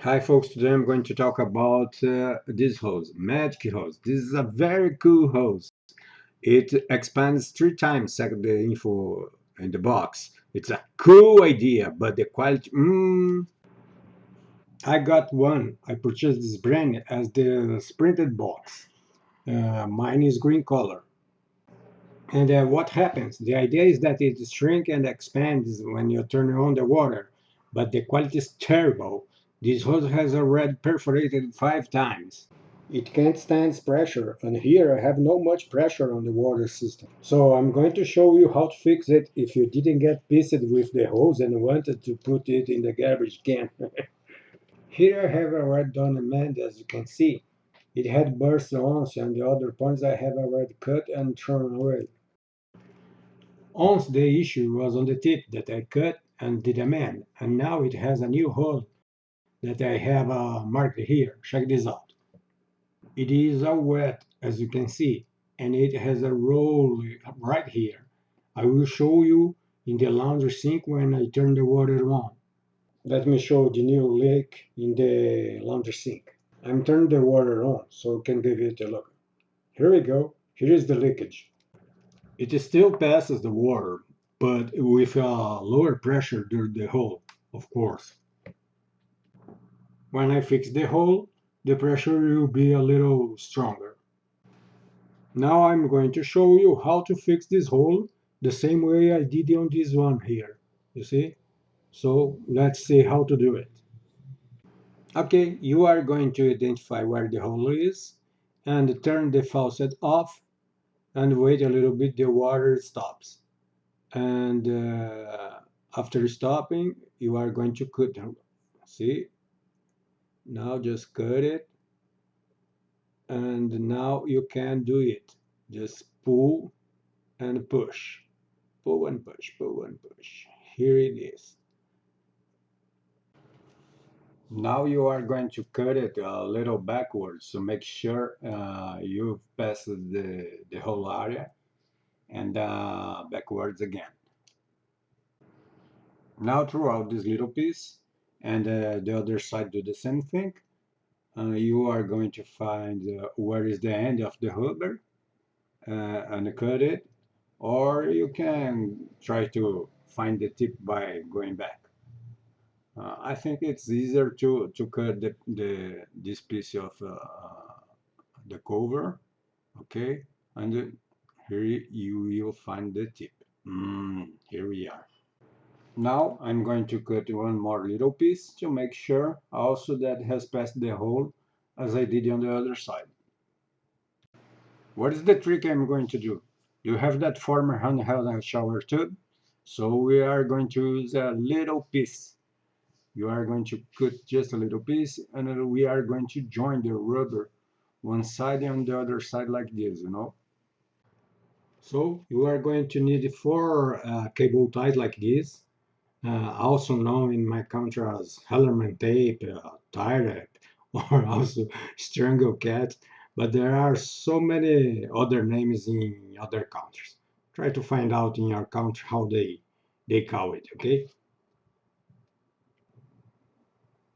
Hi folks, today I'm going to talk about this hose, magic hose. This is a very cool hose. It expands 3 times the info in the box. It's a cool idea, but the quality, I got one. I purchased this brand as the printed box. Mine is green color. And what happens? The idea is that it shrinks and expands when you turn on the water, but the quality is terrible. This hose has already perforated 5 times. It can't stand pressure, and here I have no much pressure on the water system. So I'm going to show you how to fix it if you didn't get pissed with the hose and wanted to put it in the garbage can. Here I have already done a mend, as you can see. It had burst once, and the other points I have already cut and thrown away. Once the issue was on the tip that I cut and did a mend, and now it has a new hole that I have marked here. Check this out. It is all wet, as you can see, and it has a roll right here. I will show you in the laundry sink when I turn the water on. Let me show the new leak in the laundry sink. I'm turning the water on so I can give it a look. Here we go. Here is the leakage. It still passes the water, but with a lower pressure during the hole, of course. When I fix the hole, the pressure will be a little stronger. Now I'm going to show you how to fix this hole the same way I did on this one here. You see? So let's see how to do it. Okay, you are going to identify where the hole is and turn the faucet off and wait a little bit the water stops. And after stopping, you are going to cut. See? Now just cut it. And now you can do it. Just pull and push. Pull and push, pull and push. Here it is. Now you are going to cut it a little backwards to make sure you've passed the whole area and backwards again. Now throughout this little piece and the other side do the same thing. You are going to find where is the end of the rubber and cut it, or you can try to find the tip by going back. I think it's easier to cut this piece of the cover, okay, and here you will find the tip. Here we are. Now I'm going to cut one more little piece to make sure also that has passed the hole as I did on the other side. What is the trick I'm going to do? You have that former handheld shower tube, so we are going to use a little piece. You are going to cut just a little piece and we are going to join the rubber one side and the other side like this, you know. So you are going to need 4 cable ties like this, also known in my country as Hellerman tape, tie wrap, or also strangle cat, but there are so many other names in other countries. Try to find out in your country how they call it, okay?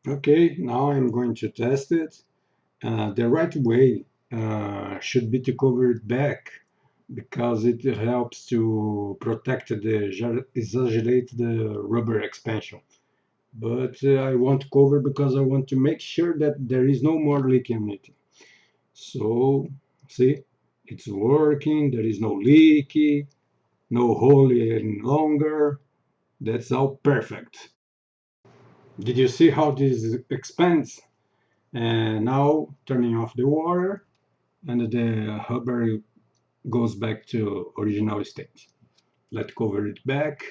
Okay, now I'm going to test it. The right way should be to cover it back because it helps to protect the exaggerate the rubber expansion. But I want to cover because I want to make sure that there is no more leak in it. So, see, it's working, there is no leaky, no hole any longer. That's all perfect. Did you see how this expands? And now turning off the water and the rubber goes back to original state. Let's cover it back.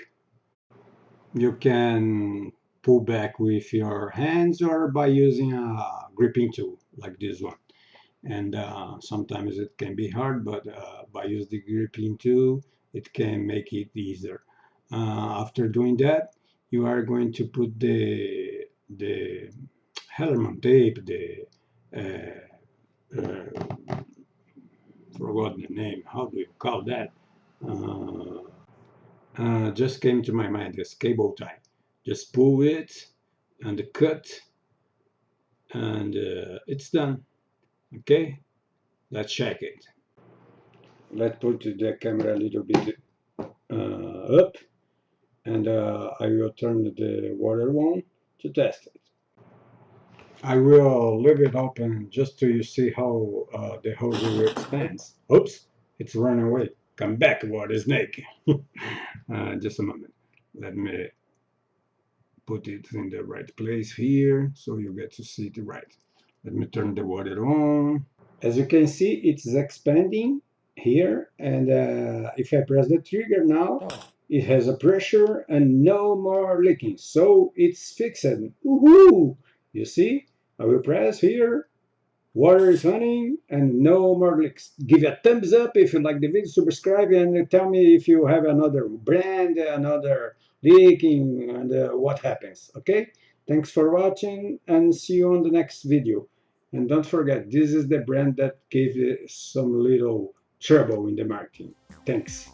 You can pull back with your hands or by using a gripping tool like this one. And sometimes it can be hard, but by using the gripping tool, it can make it easier. After doing that, you are going to put the Hellerman tape, the forgot the name. How do you call that? Just came to my mind. This cable tie. Just pull it and cut and it's done. Okay, let's check it. Let's put the camera a little bit up, and I will turn the water on to test it. I will leave it open just to you see how the hose will expand. Oops, it's run away. Come back, water snake. Just a moment. Let me put it in the right place here so you get to see it right. Let me turn the water on. As you can see, it's expanding here, and if I press the trigger now, it has a pressure and no more leaking, so it's fixed. Woohoo! You see, I will press here, water is running and no more leaks. Give a thumbs up if you like the video, subscribe, and tell me if you have another brand, another leaking, and what happens. Okay, thanks for watching and see you on the next video. And don't forget, this is the brand that gave some little trouble in the marketing. Thanks.